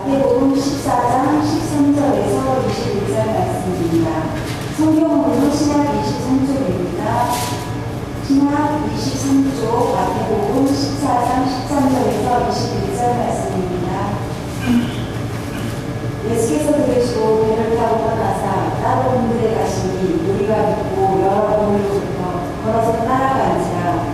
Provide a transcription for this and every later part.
마태복음 14장 13절에서 21절 말씀입니다. 성경으로 신약 23쪽입니다. 신약 23쪽 마태복음 14장 13절에서 21절 말씀입니다. 예수께서 들으시고 배를 타고 떠나사 다른 문들에 가시니 우리가 믿고 여러 동물로부터 걸어서 따라간지라.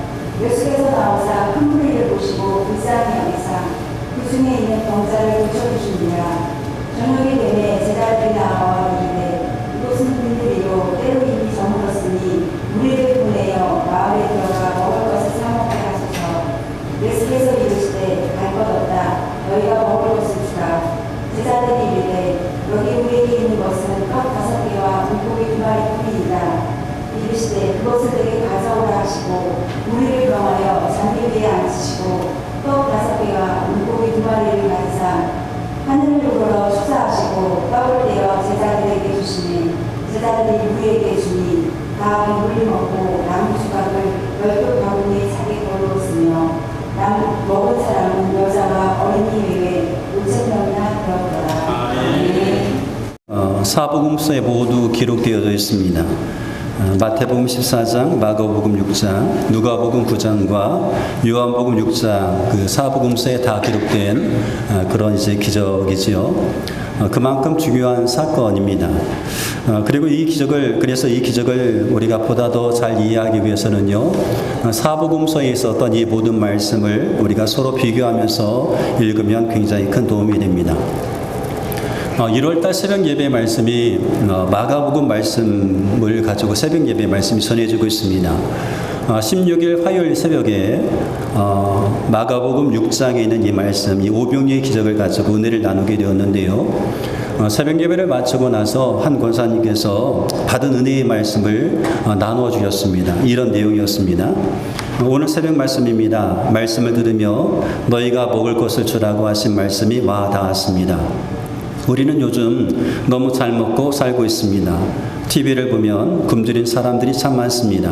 예수께서 나오사 큰 무리를 보시고 불쌍히 여기사 그 중에 있는 병자를 고쳐주시니라. 저녁이 되매 제자들이 나와 이르되 이곳은 빈들이요 때로 이미 저물었으니 무리를 보내어 마을에 들어가 먹을 것을 사 먹게 하소서. 예수께서 이르시되 갈 것 없다. 너희가 먹을 것을 주라. 제자들이 이르되 여기 우리에게 있는 것은 떡 5개와 물고기 2마리뿐이니라. 이르시되 그것을 내게 가져오라 하시고 무리를 명하여 잔디 위에 앉으시고 떡 5개와 물고기 2마리를 가지사 하늘을 우러러 축사하시고 떡을 떼어 제자들에게 주시니 제자들이 무리에게 주니 다 배불리 먹고 남은 조각을 10개 바구니에 차게 걸어놓으며 먹은 사람은 여자와 어린이 외에 5,000명이나 되었더라. 사복음서에 모두 기록되어져 있습니다. 마태복음 14장, 마가복음 6장, 누가복음 9장과 요한복음 6장 그 사복음서에 다 기록된 그런 이제 기적이지요. 그만큼 중요한 사건입니다. 그래서 이 기적을 우리가 보다 더 잘 이해하기 위해서는요, 사복음서에 있었던 이 모든 말씀을 우리가 서로 비교하면서 읽으면 굉장히 큰 도움이 됩니다. 1월달 새벽 예배 말씀이 마가복음 말씀을 가지고 새벽 예배 말씀이 전해지고 있습니다. 16일 화요일 새벽에 마가복음 6장에 있는 이 말씀, 이 오병이의 기적을 가지고 은혜를 나누게 되었는데요. 새벽 예배를 마치고 나서 한 권사님께서 받은 은혜의 말씀을 나누어 주셨습니다. 이런 내용이었습니다. 오늘 새벽 말씀입니다. 말씀을 들으며 너희가 먹을 것을 주라고 하신 말씀이 와 닿았습니다. 우리는 요즘 너무 잘 먹고 살고 있습니다. TV를 보면 굶주린 사람들이 참 많습니다.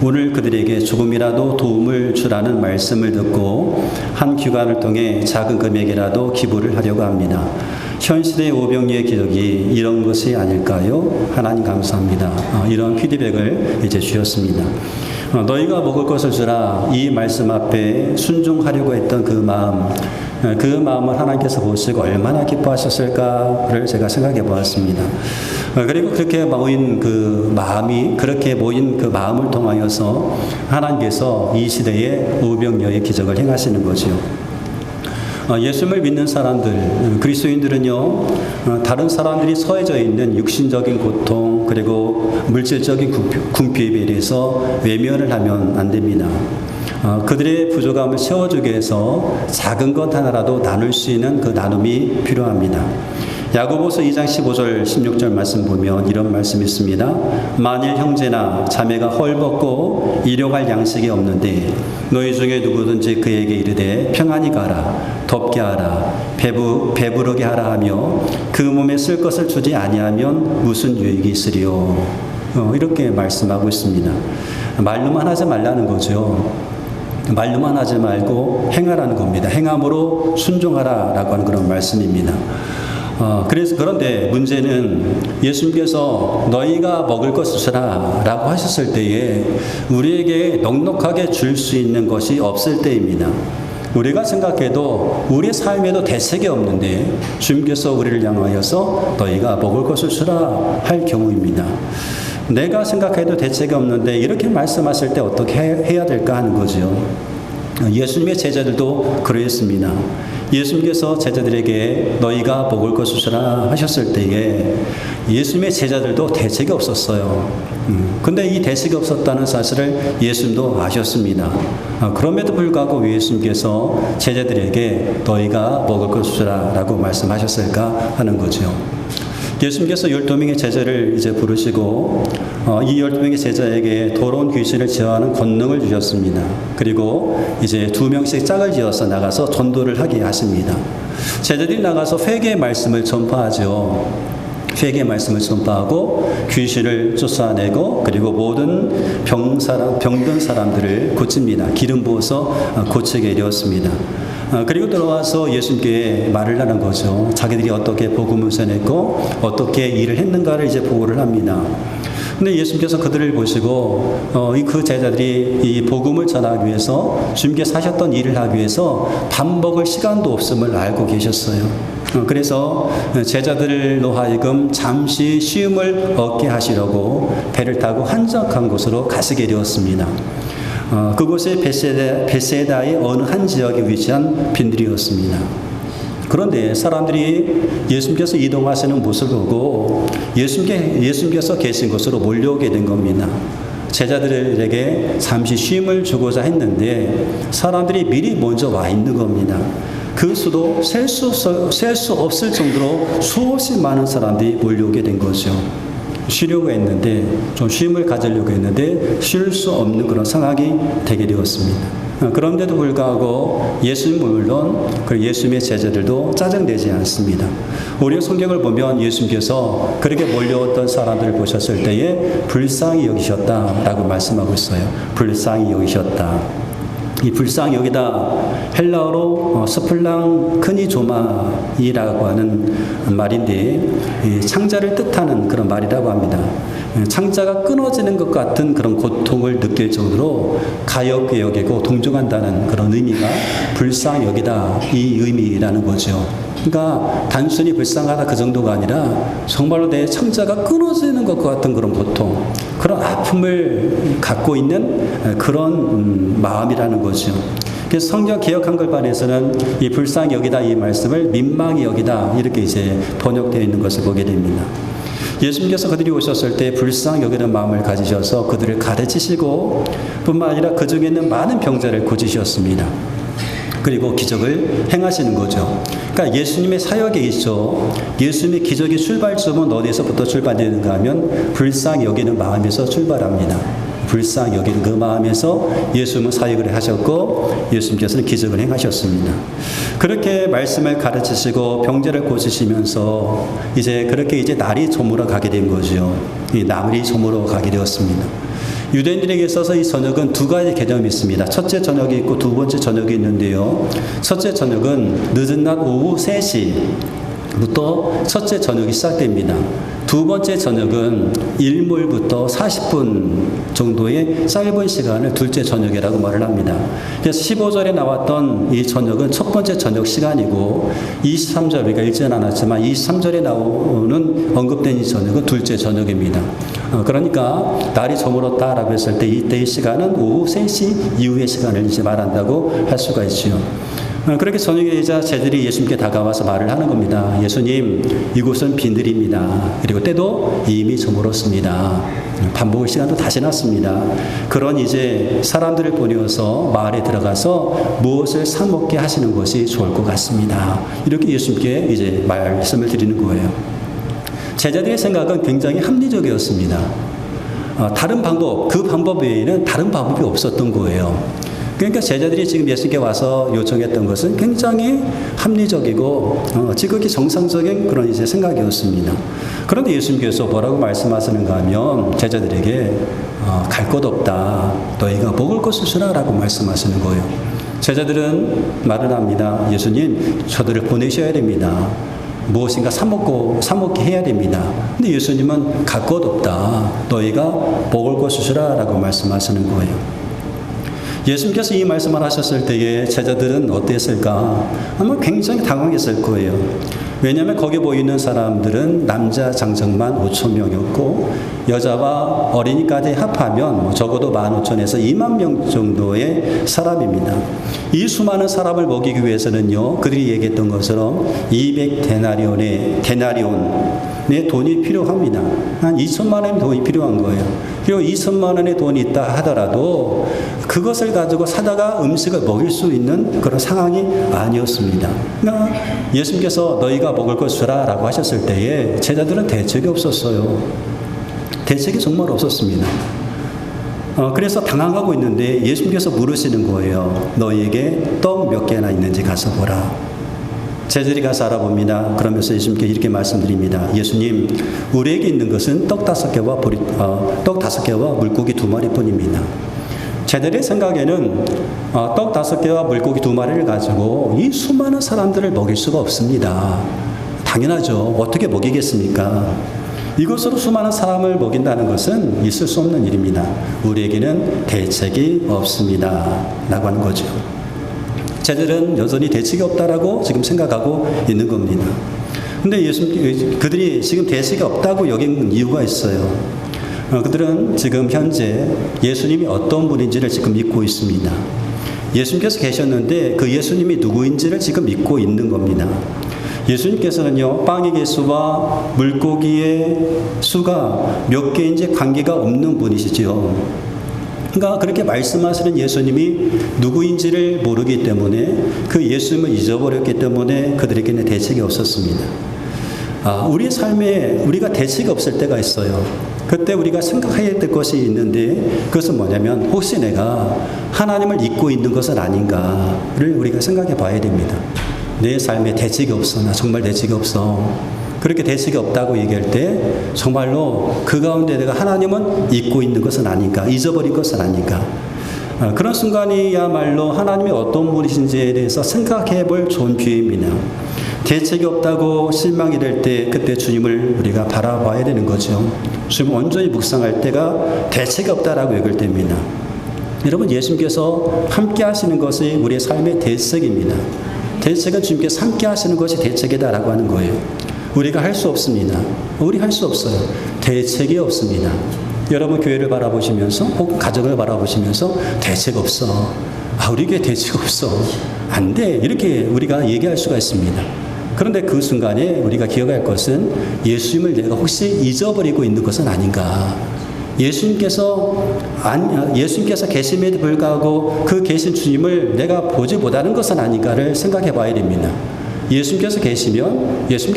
오늘 그들에게 조금이라도 도움을 주라는 말씀을 듣고 한 기관을 통해 작은 금액이라도 기부를 하려고 합니다. 현 시대의 오병이의 기적이 이런 것이 아닐까요? 하나님 감사합니다. 이런 피드백을 이제 주셨습니다. 너희가 먹을 것을 주라, 이 말씀 앞에 순종하려고 했던 그 마음을 하나님께서 보시고 얼마나 기뻐하셨을까를 제가 생각해 보았습니다. 그리고 그렇게 모인 그 마음을 통하여서 하나님께서 이 시대에 오병이어의 기적을 행하시는 거죠. 예수님을 믿는 사람들, 그리스도인들은요, 다른 사람들이 처해져 있는 육신적인 고통, 그리고 물질적인 궁핍에 대해서 외면을 하면 안 됩니다. 그들의 부족함을 채워주기 위해서 작은 것 하나라도 나눌 수 있는 그 나눔이 필요합니다. 야고보서 2장 15절 16절 말씀 보면 이런 말씀이 있습니다. 만일 형제나 자매가 헐벗고 일용할 양식이 없는데 너희 중에 누구든지 그에게 이르되 평안히 가라, 덥게 하라, 배부르게 하라 하며 그 몸에 쓸 것을 주지 아니하면 무슨 유익이 있으리요. 이렇게 말씀하고 있습니다. 말로만 하지 말라는 거죠. 말로만 하지 말고 행하라는 겁니다. 행함으로 순종하라라고 하는 그런 말씀입니다. 그런데 문제는 예수님께서 너희가 먹을 것을 주라 라고 하셨을 때에 우리에게 넉넉하게 줄 수 있는 것이 없을 때입니다. 우리가 생각해도 우리의 삶에도 대책이 없는데 주님께서 우리를 향하여서 너희가 먹을 것을 주라 할 경우입니다. 내가 생각해도 대책이 없는데 이렇게 말씀하실 때 어떻게 해야 될까 하는 거죠. 예수님의 제자들도 그러했습니다. 예수님께서 제자들에게 너희가 먹을 것을 주라 하셨을 때에 예수님의 제자들도 대책이 없었어요. 근데 이 대책이 없었다는 사실을 예수님도 아셨습니다. 그럼에도 불구하고 예수님께서 제자들에게 너희가 먹을 것을 주라 라고 말씀하셨을까 하는 거죠. 예수님께서 12명의 제자를 이제 부르시고 이 12명의 제자에게 더러운 귀신을 제어하는 권능을 주셨습니다. 그리고 이제 2명씩 짝을 지어서 나가서 전도를 하게 하십니다. 제자들이 나가서 회개의 말씀을 전파하죠. 회개의 말씀을 전파하고 귀신을 쫓아내고 그리고 모든 병든 사람들을 고칩니다. 기름 부어서 고치게 되었습니다. 그리고 들어와서 예수님께 말을 하는 거죠. 자기들이 어떻게 복음을 전했고 어떻게 일을 했는가를 이제 보고를 합니다. 근데 예수님께서 그들을 보시고 그 제자들이 이 복음을 전하기 위해서 주님께 사셨던 일을 하기 위해서 밥 먹을 시간도 없음을 알고 계셨어요. 그래서 제자들로 하여금 잠시 쉼을 얻게 하시려고 배를 타고 한적한 곳으로 가시게 되었습니다. 그곳이 베세다의 어느 한 지역에 위치한 빈들이었습니다. 그런데 사람들이 예수님께서 이동하시는 모습을 보고 예수님께서 계신 곳으로 몰려오게 된 겁니다. 제자들에게 잠시 쉼을 주고자 했는데 사람들이 미리 먼저 와 있는 겁니다. 그 수도 셀 수 없을 정도로 수없이 많은 사람들이 몰려오게 된 거죠. 쉬려고 했는데, 좀 쉼을 가지려고 했는데 쉴 수 없는 그런 상황이 되게 되었습니다. 그런데도 불구하고 예수님 물론 예수님의 제자들도 짜증내지 않습니다. 우리 성경을 보면 예수님께서 그렇게 몰려왔던 사람들을 보셨을 때에 불쌍히 여기셨다라고 말씀하고 있어요. 불쌍히 여기셨다. 이 불쌍히 여기다 헬라어로 스플랑 크니조마이라고 하는 말인데 창자를 뜻하는 그런 말이라고 합니다. 창자가 끊어지는 것 같은 그런 고통을 느낄 정도로 가엾게 여기고 동정한다는 그런 의미가 불쌍히 여기다 이 의미라는 거죠. 그러니까 단순히 불쌍하다 그 정도가 아니라 정말로 내 창자가 끊어지는 것 같은 그런 고통, 그런 아픔을 갖고 있는 그런 마음이라는 거죠. 그래서 성경 개역 한글판에서는 이 불쌍히 여기다 이 말씀을 민망히 여기다 이렇게 이제 번역되어 있는 것을 보게 됩니다. 예수님께서 그들이 오셨을 때 불쌍히 여기는 마음을 가지셔서 그들을 가르치시고 뿐만 아니라 그 중에 있는 많은 병자를 고치셨습니다. 그리고 기적을 행하시는 거죠. 그러니까 예수님의 사역에 있어 예수님의 기적의 출발점은 어디에서부터 출발되는가 하면 불쌍히 여기는 마음에서 출발합니다. 불쌍히 여기는 그 마음에서 예수님은 사역을 하셨고 예수님께서는 기적을 행하셨습니다. 그렇게 말씀을 가르치시고 병자를 고치시면서 그렇게 날이 저물어 가게 된 거죠. 이 날이 저물어 가게 되었습니다. 유대인들에게 있어서 이 저녁은 두 가지 개념이 있습니다. 첫째 저녁이 있고 두 번째 저녁이 있는데요. 첫째 저녁은 늦은 낮 오후 3시부터 첫째 저녁이 시작됩니다. 두 번째 저녁은 일몰부터 40분 정도의 짧은 시간을 둘째 저녁이라고 말을 합니다. 그래서 15절에 나왔던 이 저녁은 첫 번째 저녁 시간이고 23절, 그러니까 읽지는 않았지만 23절에 나오는 언급된 이 저녁은 둘째 저녁입니다. 그러니까 날이 저물었다라고 했을 때 이때의 시간은 오후 3시 이후의 시간을 이제 말한다고 할 수가 있지요. 그렇게 저녁이자 제자들이 예수님께 다가와서 말을 하는 겁니다. 예수님, 이곳은 빈들입니다. 그리고 때도 이미 저물었습니다. 밥 먹을 시간도 다 지났습니다. 그런 이제 사람들을 보내어서 마을에 들어가서 무엇을 사 먹게 하시는 것이 좋을 것 같습니다. 이렇게 예수님께 이제 말씀을 드리는 거예요. 제자들의 생각은 굉장히 합리적이었습니다. 다른 방법, 그 방법 외에는 다른 방법이 없었던 거예요. 그러니까 제자들이 지금 예수님께 와서 요청했던 것은 굉장히 합리적이고 지극히 정상적인 그런 이제 생각이었습니다. 그런데 예수님께서 뭐라고 말씀하시는가 하면 제자들에게 갈 곳 없다. 너희가 먹을 것을 주라라고 말씀하시는 거예요. 제자들은 말을 합니다. 예수님, 저들을 보내셔야 됩니다. 무엇인가 사먹게 해야 됩니다. 근데 예수님은 갈 곳 없다. 너희가 먹을 것을 주라라고 말씀하시는 거예요. 예수님께서 이 말씀을 하셨을 때에 제자들은 어땠을까? 아마 굉장히 당황했을 거예요. 왜냐하면 거기 보이는 사람들은 남자 장정만 5,000명이었고 여자와 어린이까지 합하면 적어도 15,000에서 2만 명 정도의 사람입니다. 이 수많은 사람을 먹이기 위해서는요, 그들이 얘기했던 것처럼 200데나리온의 돈이 필요합니다. 한 2천만 원의 돈이 필요한 거예요. 그리고 2천만 원의 돈이 있다 하더라도 그것을 가지고 사다가 음식을 먹일 수 있는 그런 상황이 아니었습니다. 그러니까 예수님께서 너희가 먹을 것 주라라고 하셨을 때에 제자들은 대책이 없었어요. 대책이 정말 없었습니다. 그래서 당황하고 있는데 예수님께서 물으시는 거예요. 너희에게 떡 몇 개나 있는지 가서 보라. 제자들이 가서 알아봅니다. 그러면서 예수님께 이렇게 말씀드립니다. 예수님, 우리에게 있는 것은 떡 5개와 물고기 2마리뿐입니다. 제자들의 생각에는 떡 5개와 물고기 2마리를 가지고 이 수많은 사람들을 먹일 수가 없습니다. 당연하죠. 어떻게 먹이겠습니까? 이것으로 수많은 사람을 먹인다는 것은 있을 수 없는 일입니다. 우리에게는 대책이 없습니다. 라고 하는 거죠. 제자들은 여전히 대책이 없다라고 지금 생각하고 있는 겁니다. 근데 그들이 지금 대책이 없다고 여긴 이유가 있어요. 그들은 지금 현재 예수님이 어떤 분인지를 지금 믿고 있습니다. 예수님께서 계셨는데 그 예수님이 누구인지를 지금 믿고 있는 겁니다. 예수님께서는요, 빵의 개수와 물고기의 수가 몇 개인지 관계가 없는 분이시지요. 그러니까 그렇게 말씀하시는 예수님이 누구인지를 모르기 때문에 그 예수님을 잊어버렸기 때문에 그들에게는 대책이 없었습니다. 우리의 삶에 우리가 대책이 없을 때가 있어요. 그때 우리가 생각해야 될 것이 있는데 그것은 뭐냐면 혹시 내가 하나님을 잊고 있는 것은 아닌가를 우리가 생각해 봐야 됩니다. 내 삶에 대책이 없어. 나 정말 대책이 없어. 그렇게 대책이 없다고 얘기할 때 정말로 그 가운데 내가 하나님은 잊고 있는 것은 아닌가, 잊어버린 것은 아닌가. 그런 순간이야말로 하나님이 어떤 분이신지에 대해서 생각해 볼 좋은 기회입니다. 대책이 없다고 실망이 될 때 그때 주님을 우리가 바라봐야 되는 거죠. 주님 온전히 묵상할 때가 대책이 없다라고 얘기할 때입니다. 여러분, 예수님께서 함께 하시는 것이 우리의 삶의 대책입니다. 대책은 주님께서 함께 하시는 것이 대책이다라고 하는 거예요. 우리가 할 수 없습니다. 우리 할 수 없어요. 대책이 없습니다. 여러분 교회를 바라보시면서 혹은 가정을 바라보시면서 대책 없어. 우리 교회 대책 없어. 안 돼. 이렇게 우리가 얘기할 수가 있습니다. 그런데 그 순간에 우리가 기억할 것은 예수님을 내가 혹시 잊어버리고 있는 것은 아닌가. 예수님께서 계심에도 불구하고 그 계신 주님을 내가 보지 못하는 것은 아닌가를 생각해 봐야 됩니다. 예수님께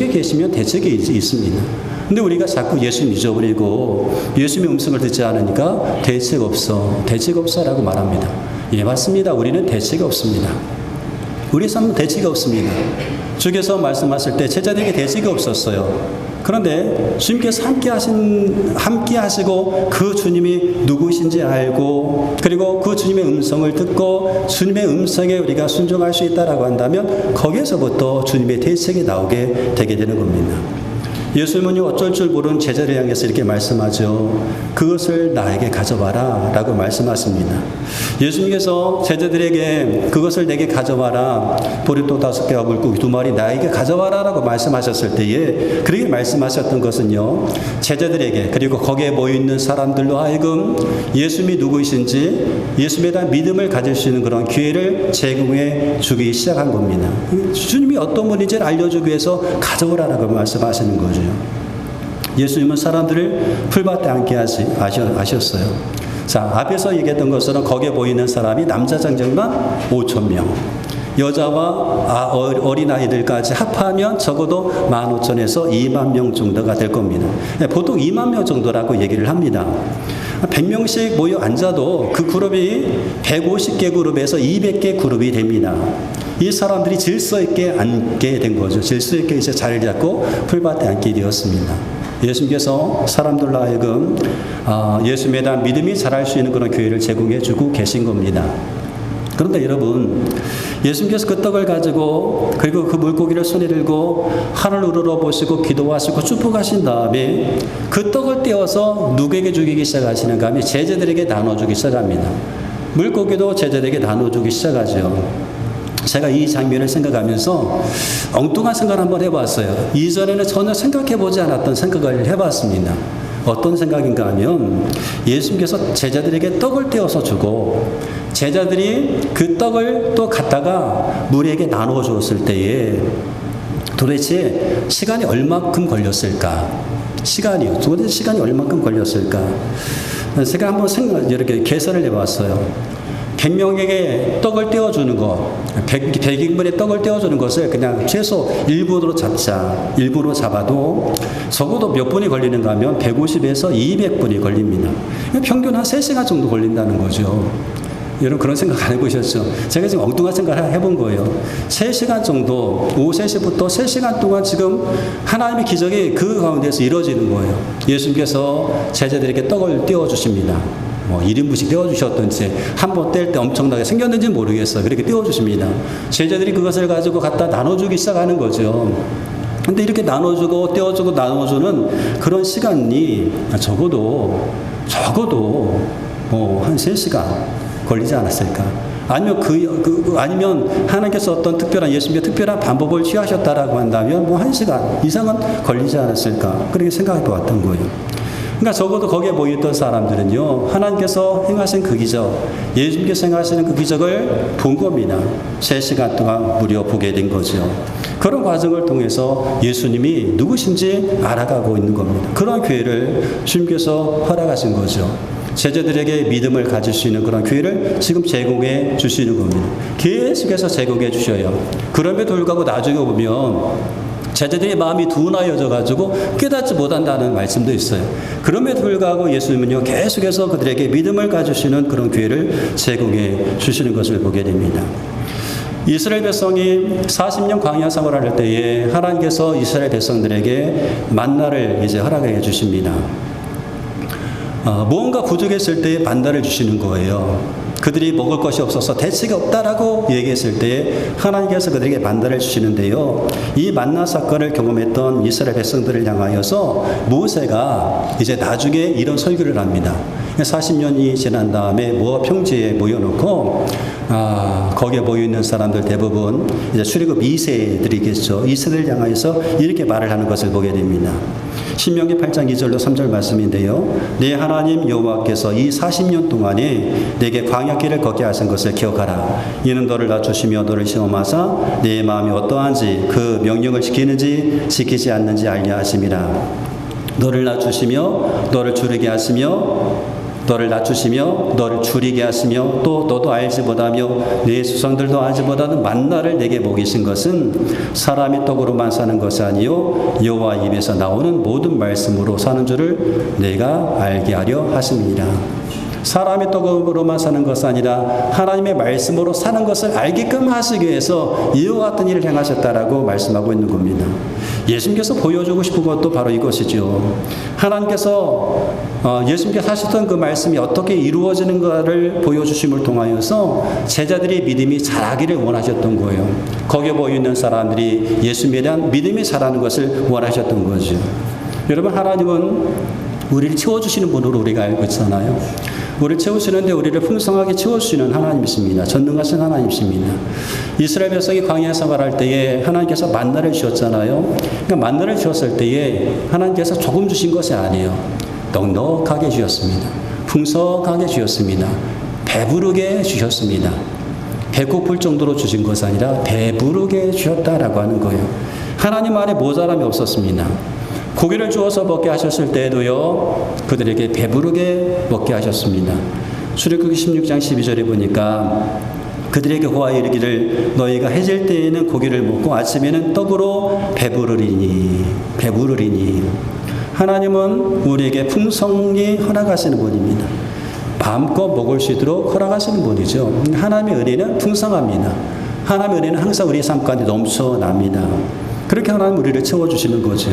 계시면 대책이 있습니다. 근데 우리가 자꾸 예수님 잊어버리고 예수님의 음성을 듣지 않으니까 대책 없어 라고 말합니다. 예, 맞습니다. 우리는 대책이 없습니다. 우리 삶은 대책이 없습니다. 주께서 말씀하실 때 제자들에게 대책이 없었어요. 그런데 주님께서 함께 하시고 그 주님이 누구신지 알고 그리고 그 주님의 음성을 듣고 주님의 음성에 우리가 순종할 수 있다라고 한다면 거기에서부터 주님의 대책이 나오게 되게 되는 겁니다. 예수님은 어쩔 줄 모르는 제자를 향해서 이렇게 말씀하죠. 그것을 나에게 가져와라 라고 말씀하십니다. 예수님께서 제자들에게 그것을 내게 가져와라, 보리떡 5개와 물고기 2마리 나에게 가져와라 라고 말씀하셨을 때에 그렇게 말씀하셨던 것은요, 제자들에게 그리고 거기에 모여있는 사람들로 하여금 예수님이 누구이신지 예수님에 대한 믿음을 가질 수 있는 그런 기회를 제공해 주기 시작한 겁니다. 주님이 어떤 분인지를 알려주기 위해서 가져오라라고 말씀하시는 거죠. 예수님은 사람들을 풀밭에 앉게 하셨어요. 자, 앞에서 얘기했던 것처럼 거기에 보이는 사람이 남자 장정만 5,000명, 여자와 어린아이들까지 합하면 적어도 15,000에서 2만 명 정도가 될 겁니다. 보통 2만 명 정도라고 얘기를 합니다. 100명씩 모여 앉아도 그 그룹이 150개 그룹에서 200개 그룹이 됩니다. 이 사람들이 질서 있게 앉게 된 거죠. 질서 있게 이제 자리를 잡고 풀밭에 앉게 되었습니다. 예수님께서 사람들로 하여금 예수님에 대한 믿음이 자랄 수 있는 그런 기회를 제공해 주고 계신 겁니다. 그런데 여러분, 예수님께서 그 떡을 가지고 그리고 그 물고기를 손에 들고 하늘 우러러 보시고 기도하시고 축복하신 다음에 그 떡을 떼어서 누구에게 주기 시작하시는가 하면 제자들에게 나눠주기 시작합니다. 물고기도 제자들에게 나눠주기 시작하죠. 제가 이 장면을 생각하면서 엉뚱한 생각을 한번 해봤어요. 이전에는 전혀 생각해보지 않았던 생각을 해봤습니다. 어떤 생각인가 하면 예수님께서 제자들에게 떡을 떼어서 주고 제자들이 그 떡을 또 갖다가 무리에게 나누어 주었을 때에 도대체 시간이 얼마큼 걸렸을까? 도대체 시간이 얼마큼 걸렸을까? 제가 한번 이렇게 계산을 해봤어요. 100명에게 떡을 떼어주는 것, 100인분의 떡을 떼어주는 것을 그냥 최소 1분으로 잡아도 적어도 몇 분이 걸리는가 하면 150에서 200분이 걸립니다. 평균 한 3시간 정도 걸린다는 거죠. 여러분 그런 생각 안 해보셨죠? 제가 지금 엉뚱한 생각을 해본 거예요. 3시간 정도, 오후 3시부터 3시간 동안 지금 하나님의 기적이 그 가운데서 이루어지는 거예요. 예수님께서 제자들에게 떡을 떼어주십니다. 뭐 1인분씩 떼어주셨던지 한 번 뗄 때 엄청나게 생겼는지 모르겠어요. 그렇게 떼어주십니다. 제자들이 그것을 가지고 갖다 나눠주기 시작하는 거죠. 근데 이렇게 나눠주고 떼어주고 나눠주는 그런 시간이 적어도 뭐 한 3시간 걸리지 않았을까? 아니면 아니면 하나님께서 어떤 예수님께 특별한 방법을 취하셨다라고 한다면 뭐 1시간 이상은 걸리지 않았을까? 그렇게 생각할 것 같은 거예요. 그러니까 적어도 거기에 모였던 사람들은요, 하나님께서 행하신 그 기적, 예수님께서 행하시는 그 기적을 본 겁니다. 3시간 동안 무려 보게 된 거죠. 그런 과정을 통해서 예수님이 누구신지 알아가고 있는 겁니다. 그런 기회를 주님께서 허락하신 거죠. 제자들에게 믿음을 가질 수 있는 그런 기회를 지금 제공해 주시는 겁니다. 계속해서 제공해 주셔요. 그럼에도 불구하고 나중에 보면 제자들의 마음이 둔하여져 가지고 깨닫지 못한다는 말씀도 있어요. 그럼에도 불구하고 예수님은요, 계속해서 그들에게 믿음을 가지시는 그런 기회를 제공해 주시는 것을 보게 됩니다. 이스라엘 백성이 40년 광야 생활할 때에 하나님께서 이스라엘 백성들에게 만나를 이제 허락해 주십니다. 무언가 부족했을 때 만나를 주시는 거예요. 그들이 먹을 것이 없어서 대책이 없다라고 얘기했을 때 하나님께서 그들에게 만나를 주시는데요. 이 만나 사건을 경험했던 이스라엘 백성들을 향하여서 모세가 이제 나중에 이런 설교를 합니다. 40년이 지난 다음에 모압 평지에 모여놓고 거기에 모여있는 사람들 대부분 이제 출애굽 2세들이겠죠. 2세들을 향하여서 이렇게 말을 하는 것을 보게 됩니다. 신명기 8장 2절로 3절 말씀인데요. 네 하나님 여호와께서 이 40년 동안에 내게 광야길을 걷게 하신 것을 기억하라. 이는 너를 낮추시며 너를 시험하사 네 마음이 어떠한지 그 명령을 지키는지 지키지 않는지 알려 하심이라. 너를 낮추시며 너를 줄이게 하시며 너를 낮추시며 너를 줄이게 하시며 또 너도 알지 못하며 네 수상들도 알지 못하는 만나를 내게 먹이신 것은 사람이 떡으로만 사는 것이 아니요 여호와 입에서 나오는 모든 말씀으로 사는 줄을 내가 알게 하려 하심이니라. 사람이 떡으로만 사는 것이 아니라 하나님의 말씀으로 사는 것을 알게끔 하시기 위해서 이와 같은 일을 행하셨다라고 말씀하고 있는 겁니다. 예수님께서 보여주고 싶은 것도 바로 이것이죠. 하나님께서 예수님께서 하셨던 그 말씀이 어떻게 이루어지는가를 보여주심을 통하여서 제자들의 믿음이 자라기를 원하셨던 거예요. 거기에 모여있는 사람들이 예수님에 대한 믿음이 자라는 것을 원하셨던 거죠. 여러분, 하나님은 우리를 채워주시는 분으로 우리가 알고 있잖아요. 우리를 채우시는데 우리를 풍성하게 채워주시는 하나님이십니다. 전능하신 하나님이십니다. 이스라엘 백성이 광야 생활할 때에 하나님께서 만나를 주셨잖아요. 그러니까 만나를 주셨을 때에 하나님께서 조금 주신 것이 아니에요. 넉넉하게 주셨습니다. 풍성하게 주셨습니다. 배부르게 주셨습니다. 배고플 정도로 주신 것이 아니라 배부르게 주셨다라고 하는 거예요. 하나님 안에 모자람이 없었습니다. 고기를 주어서 먹게 하셨을 때에도요, 그들에게 배부르게 먹게 하셨습니다. 출애굽기 16장 12절에 보니까 그들에게 호하여 이르기를 너희가 해질 때에는 고기를 먹고 아침에는 떡으로 배부르리니. 하나님은 우리에게 풍성히 허락하시는 분입니다. 마음껏 먹을 수 있도록 허락하시는 분이죠. 하나님의 은혜는 풍성합니다. 하나님의 은혜는 항상 우리 삶 가운데 넘쳐납니다. 그렇게 하나님 우리를 채워주시는 거죠.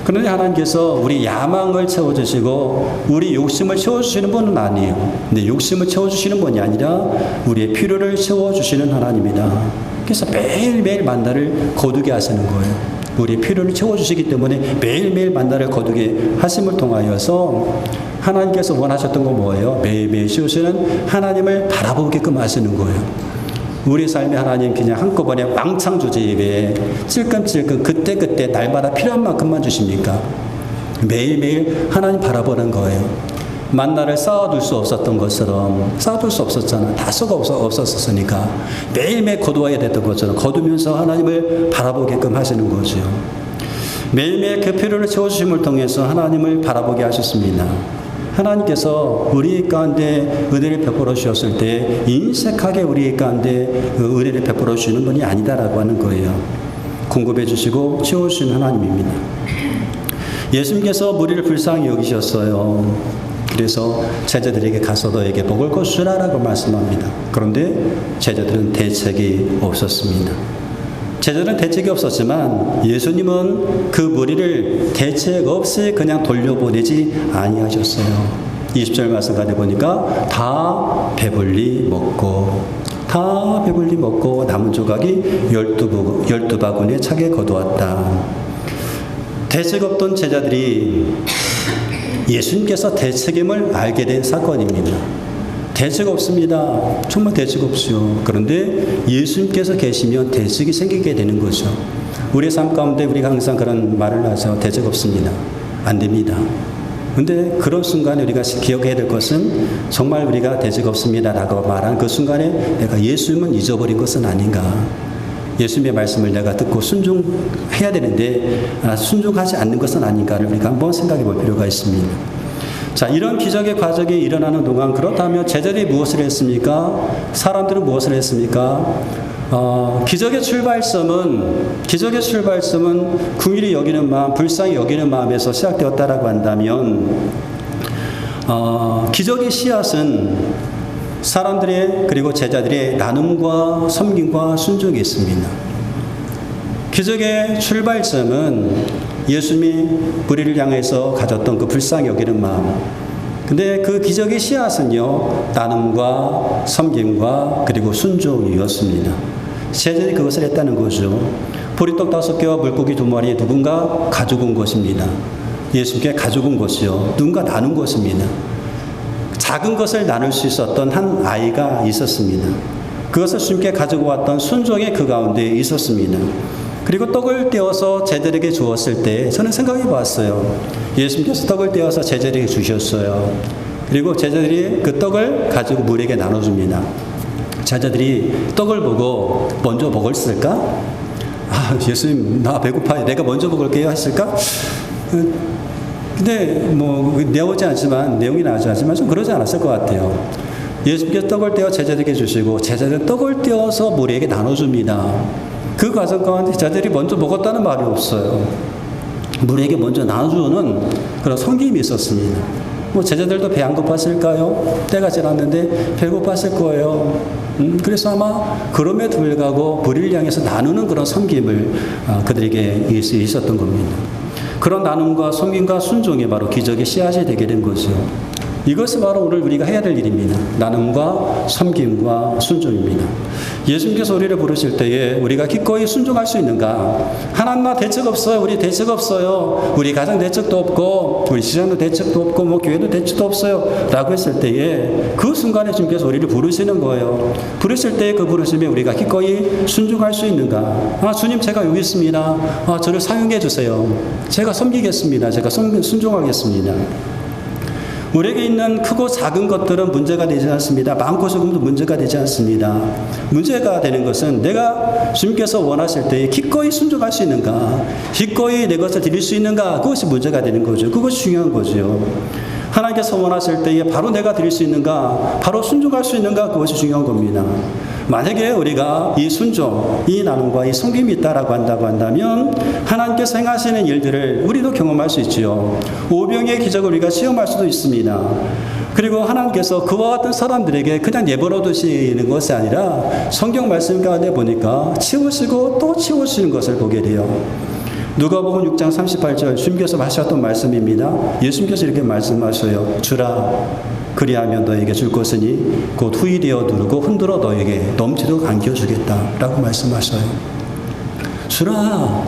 그런데 하나님께서 우리 야망을 채워주시고 우리 욕심을 채워주시는 분은 아니에요. 근데 욕심을 채워주시는 분이 아니라 우리의 필요를 채워주시는 하나님이다. 그래서 매일매일 만나를 거두게 하시는 거예요. 우리의 필요를 채워주시기 때문에 매일매일 만나를 거두게 하심을 통하여서 하나님께서 원하셨던 건 뭐예요? 매일매일 씌우시는 하나님을 바라보게끔 하시는 거예요. 우리 삶의 하나님 그냥 한꺼번에 왕창 주제에 찔끔찔끔 그때그때 날마다 필요한 만큼만 주십니까? 매일매일 하나님 바라보는 거예요. 만나를 쌓아둘 수 없었던 것처럼 쌓아둘 수 없었잖아. 다 수가 없었으니까 매일매일 거두어야 됐던 것처럼 거두면서 하나님을 바라보게끔 하시는 거죠. 매일매일 그 필요를 채워주심을 통해서 하나님을 바라보게 하셨습니다. 하나님께서 우리 가운데 은혜를 베풀어 주셨을 때 인색하게 우리 가운데 은혜를 베풀어 주시는 분이 아니다라고 하는 거예요. 공급해 주시고 채워주시는 하나님입니다. 예수님께서 우리를 불쌍히 여기셨어요. 그래서 제자들에게 가서 너에게 먹을 것 주라라고 말씀합니다. 그런데 제자들은 대책이 없었습니다. 제자들은 대책이 없었지만 예수님은 그 무리를 대책 없이 그냥 돌려보내지 아니하셨어요. 20절 말씀 가다 보니까 다 배불리 먹고 남은 조각이 12바구니에 차게 거두었다. 대책 없던 제자들이 예수님께서 대책임을 알게 된 사건입니다. 대책 없습니다. 정말 대책 없죠. 그런데 예수님께서 계시면 대책이 생기게 되는 거죠. 우리의 삶 가운데 우리가 항상 그런 말을 하죠. 대책 없습니다. 안 됩니다. 근데 그런 순간에 우리가 기억해야 될 것은 정말 우리가 대책 없습니다 라고 말한 그 순간에 내가 예수님은 잊어버린 것은 아닌가. 예수님의 말씀을 내가 듣고 순종해야 되는데 순종하지 않는 것은 아닌가를 우리가 한번 생각해 볼 필요가 있습니다. 자, 이런 기적의 과정이 일어나는 동안 그렇다면 제자들이 무엇을 했습니까? 사람들은 무엇을 했습니까? 기적의 출발점은 긍휼히 여기는 마음, 불쌍히 여기는 마음에서 시작되었다라고 한다면 기적의 씨앗은 사람들의 그리고 제자들의 나눔과 섬김과 순종이 있습니다. 기적의 출발점은 예수님이 우리를 향해서 가졌던 그 불쌍히 여기는 마음. 근데 그 기적의 씨앗은요, 나눔과 섬김과 그리고 순종이었습니다. 제자들이 그것을 했다는 거죠. 보리떡 5개와 물고기 2마리 누군가 가지고 온 것입니다. 예수님께 가지고 온 것이요. 누군가 나눈 것입니다. 작은 것을 나눌 수 있었던 한 아이가 있었습니다. 그것을 주님께 가지고 왔던 순종이 그 가운데 있었습니다. 그리고 떡을 떼어서 제자들에게 주었을 때 저는 생각해 봤어요. 예수님께서 떡을 떼어서 제자들에게 주셨어요. 그리고 제자들이 그 떡을 가지고 물에게 나눠줍니다. 제자들이 떡을 보고 먼저 먹었을까? 예수님 나 배고파요. 내가 먼저 먹을게요 했을까? 근데 내용이 나오지 않지만 좀 그러지 않았을 것 같아요. 예수님께서 떡을 떼어 제자들에게 주시고 제자들은 떡을 떼어서 무리에게 나눠줍니다. 그 과정 가운데 제자들이 먼저 먹었다는 말이 없어요. 무리에게 먼저 나눠주는 그런 섬김이 있었습니다. 제자들도 배 안 고팠을까요? 때가 지났는데 배고팠을 거예요. 그래서 아마 그럼에도 불구하고 무리를 향해서 나누는 그런 섬김을 그들에게 있었던 겁니다. 그런 나눔과 섬김과 순종이 바로 기적의 씨앗이 되게 된 거죠. 이것이 바로 오늘 우리가 해야 될 일입니다. 나눔과 섬김과 순종입니다. 예수님께서 우리를 부르실 때에 우리가 기꺼이 순종할 수 있는가? 하나님 나 대책 없어요. 우리 대책 없어요. 우리 가정 대책도 없고 우리 시장도 대책도 없고 교회도 대책도 없어요. 라고 했을 때에 그 순간에 주님께서 우리를 부르시는 거예요. 부르실 때에 그 부르심에 우리가 기꺼이 순종할 수 있는가? 주님 제가 여기 있습니다. 저를 사용해 주세요. 제가 섬기겠습니다. 제가 순종하겠습니다. 우리에게 있는 크고 작은 것들은 문제가 되지 않습니다. 많고 적음도 문제가 되지 않습니다. 문제가 되는 것은 내가 주님께서 원하실 때 기꺼이 순종할 수 있는가, 기꺼이 내 것을 드릴 수 있는가, 그것이 문제가 되는 거죠. 그것이 중요한 거죠. 하나님께서 원하실 때에 바로 내가 드릴 수 있는가, 바로 순종할 수 있는가, 그것이 중요한 겁니다. 만약에 우리가 이 순종, 이 나눔과 이 섬김이 있다라고 한다면 하나님께서 행하시는 일들을 우리도 경험할 수 있지요. 오병의 기적을 우리가 시험할 수도 있습니다. 그리고 하나님께서 그와 같은 사람들에게 그냥 내버려 두시는 것이 아니라 성경 말씀 가운데 보니까 치우시고 또 치우시는 것을 보게 돼요. 누가복음 6장 38절 주님께서 하셨던 말씀입니다. 예수님께서 이렇게 말씀하셔요. 주라 그리하면 너에게 줄 것이니 곧 후일되어 누르고 흔들어 너에게 넘치도록 안겨주겠다 라고 말씀하셔요. 주라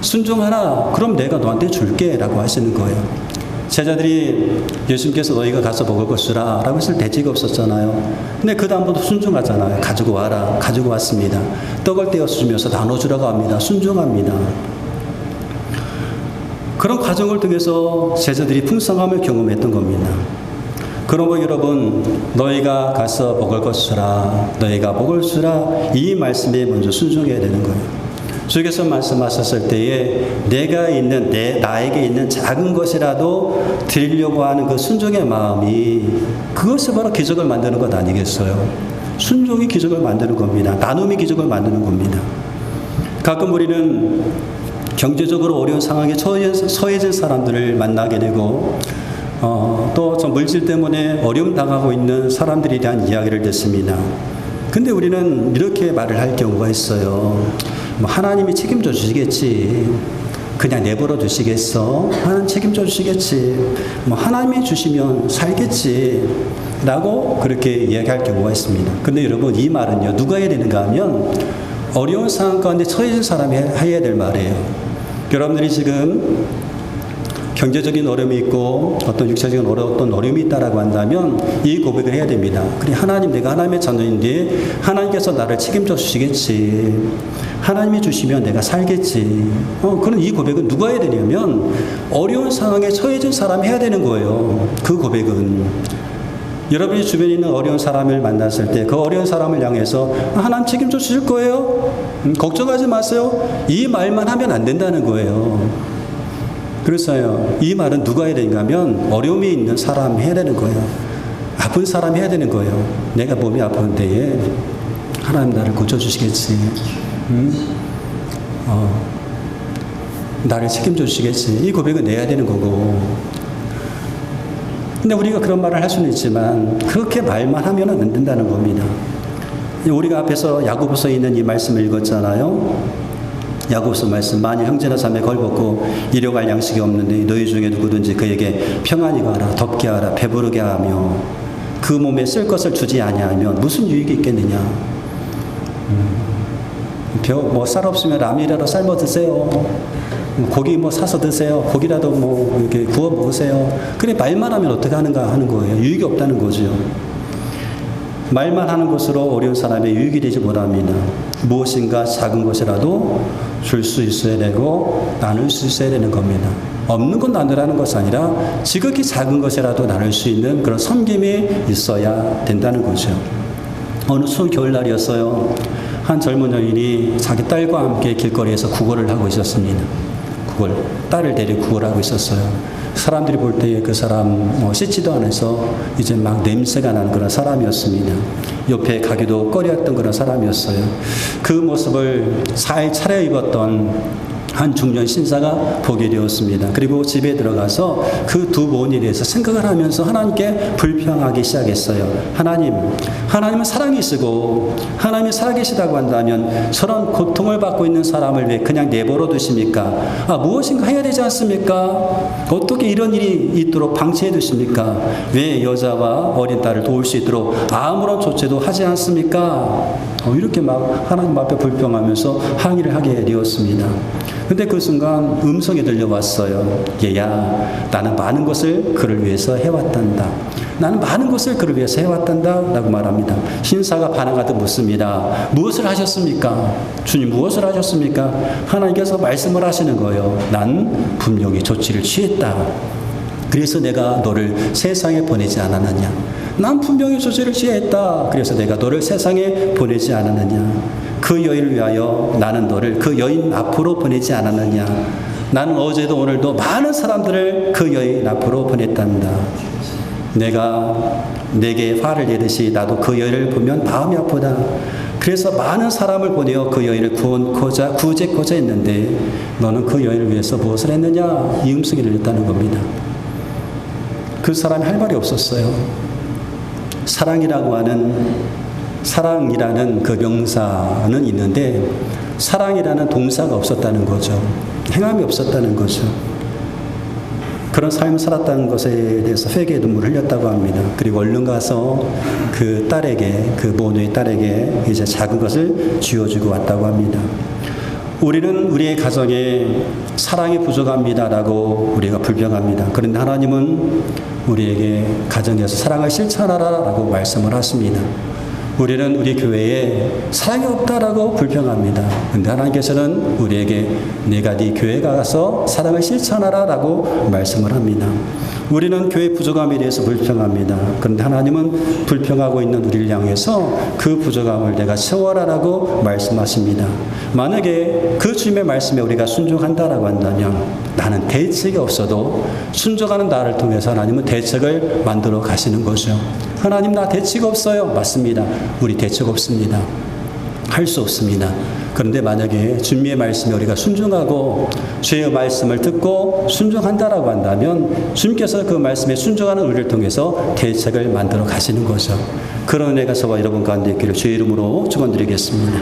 순종하라 그럼 내가 너한테 줄게 라고 하시는 거예요. 제자들이 예수님께서 너희가 가서 먹을 것이라 라고 했을 때 대책이 없었잖아요. 근데 그 다음부터 순종하잖아요. 가지고 와라. 가지고 왔습니다. 떡을 떼어서 주면서 나눠주라고 합니다. 순종합니다. 그런 과정을 통해서 제자들이 풍성함을 경험했던 겁니다. 그러므로 여러분 너희가 가서 먹을 것이라 너희가 먹을 수라 이 말씀에 먼저 순종해야 되는 거예요. 주께서 말씀하셨을 때에 내가 있는 나에게 있는 작은 것이라도 드리려고 하는 그 순종의 마음이 그것이 바로 기적을 만드는 것 아니겠어요? 순종이 기적을 만드는 겁니다. 나눔이 기적을 만드는 겁니다. 가끔 우리는 경제적으로 어려운 상황에 처해진 사람들을 만나게 되고 또 저 물질 때문에 어려움 당하고 있는 사람들에 대한 이야기를 듣습니다. 근데 우리는 이렇게 말을 할 경우가 있어요. 하나님이 책임져 주시겠지. 그냥 내버려 두시겠어? 하나님 책임져 주시겠지. 뭐 하나님이 주시면 살겠지. 라고 그렇게 이야기할 경우가 있습니다. 근데 여러분, 이 말은요, 누가 해야 되는가 하면 어려운 상황 가운데 처해진 사람이 해야 될 말이에요. 여러분들이 지금 경제적인 어려움이 있고 어떤 육체적인 어떤 어려움이 있다라고 한다면 이 고백을 해야 됩니다. 그래, 하나님, 내가 하나님의 자녀인데 하나님께서 나를 책임져 주시겠지. 하나님이 주시면 내가 살겠지. 그런 이 고백은 누가 해야 되냐면 어려운 상황에 처해진 사람이 해야 되는 거예요. 그 고백은. 여러분이 주변에 있는 어려운 사람을 만났을 때 그 어려운 사람을 향해서 하나님 책임져 주실 거예요. 걱정하지 마세요. 이 말만 하면 안 된다는 거예요. 그래서요, 이 말은 누가 해야 되는가 하면 어려움이 있는 사람이 해야 되는 거예요. 아픈 사람이 해야 되는 거예요. 내가 몸이 아픈 데에 하나님 나를 고쳐주시겠지. 나를 책임져 주시겠지. 이 고백은 내야 되는 거고. 근데 우리가 그런 말을 할 수는 있지만 그렇게 말만 하면 안 된다는 겁니다. 우리가 앞에서 야고보서에 있는 이 말씀을 읽었잖아요. 야고보서 말씀, 만일 형제나 자매 걸벗고 일용할 양식이 없는데 너희 중에 누구든지 그에게 평안히 가라, 덥게 하라, 배부르게 하며 그 몸에 쓸 것을 주지 아니하면 무슨 유익이 있겠느냐. 뭐 쌀 없으면 라면이라도 삶아 드세요. 고기 뭐 사서 드세요. 고기라도 뭐 이렇게 구워 먹으세요. 그래, 말만 하면 어떻게 하는가 하는 거예요. 유익이 없다는 거죠. 말만 하는 것으로 어려운 사람의 유익이 되지 못합니다. 무엇인가 작은 것이라도 줄 수 있어야 되고 나눌 수 있어야 되는 겁니다. 없는 건 나누라는 것이 아니라 지극히 작은 것이라도 나눌 수 있는 그런 섬김이 있어야 된다는 거죠. 어느 추운 겨울날이었어요. 한 젊은 여인이 자기 딸과 함께 길거리에서 구걸을 하고 있었습니다. 딸을 데리고 구걸을 하고 있었어요. 사람들이 볼 때 그 사람 씻지도 않아서 이제 막 냄새가 나는 그런 사람이었습니다. 옆에 가기도 꺼려했던 그런 사람이었어요. 그 모습을 잘 차려입었던 한 중년 신사가 보게 되었습니다. 그리고 집에 들어가서 그 두 모은에 대해서 생각을 하면서 하나님께 불평하기 시작했어요. 하나님은 사랑이시고 하나님이 살아계시다고 한다면 저런 고통을 받고 있는 사람을 왜 그냥 내버려 두십니까? 무엇인가 해야 되지 않습니까? 어떻게 이런 일이 있도록 방치해 두십니까? 왜 여자와 어린 딸을 도울 수 있도록 아무런 조치도 하지 않습니까? 이렇게 막 하나님 앞에 불평하면서 항의를 하게 되었습니다. 근데 그 순간 음성이 들려왔어요. 얘야, 나는 많은 것을 그를 위해서 해왔단다. 나는 많은 것을 그를 위해서 해왔단다 라고 말합니다. 신사가 반항하듯 묻습니다. 무엇을 하셨습니까? 주님, 무엇을 하셨습니까? 하나님께서 말씀을 하시는 거예요. 난 분명히 조치를 취했다. 그래서 내가 너를 세상에 보내지 않았느냐. 난 분명히 조치를 취했다. 그래서 내가 너를 세상에 보내지 않았느냐. 그 여인을 위하여 나는 너를 그 여인 앞으로 보내지 않았느냐. 나는 어제도 오늘도 많은 사람들을 그 여인 앞으로 보냈단다. 내가 내게 화를 내듯이 나도 그 여인을 보면 마음이 아프다. 그래서 많은 사람을 보내어 그 여인을 구제코자 했는데 너는 그 여인을 위해서 무엇을 했느냐. 이 음성이 들렸다는 겁니다. 그 사람이 할 말이 없었어요. 사랑이라는 그 명사는 있는데 사랑이라는 동사가 없었다는 거죠. 행함이 없었다는 거죠. 그런 삶을 살았다는 것에 대해서 회개의 눈물을 흘렸다고 합니다. 그리고 얼른 가서 그 딸에게, 그 모누의 딸에게 이제 작은 것을 쥐어주고 왔다고 합니다. 우리는 우리의 가정에 사랑이 부족합니다라고 우리가 불평합니다. 그런데 하나님은 우리에게 가정에서 사랑을 실천하라라고 말씀을 하십니다. 우리는 우리 교회에 사랑이 없다라고 불평합니다. 그런데 하나님께서는 우리에게 내가 네 교회에 가서 사랑을 실천하라라고 말씀을 합니다. 우리는 교회 부족함에 대해서 불평합니다. 그런데 하나님은 불평하고 있는 우리를 향해서 그 부족함을 내가 채워라라고 말씀하십니다. 만약에 그 주님의 말씀에 우리가 순종한다라고 한다면 나는 대책이 없어도 순종하는 나를 통해서 하나님은 대책을 만들어 가시는 거죠. 하나님, 나 대책 없어요. 맞습니다. 우리 대책 없습니다. 할 수 없습니다. 그런데 만약에 주님의 말씀에 우리가 순종하고 주의 말씀을 듣고 순종한다라고 한다면 주님께서 그 말씀에 순종하는 우리를 통해서 대책을 만들어 가시는 거죠. 그런 은혜가 저와 여러분 가운데 있기를 주의 이름으로 축원드리겠습니다.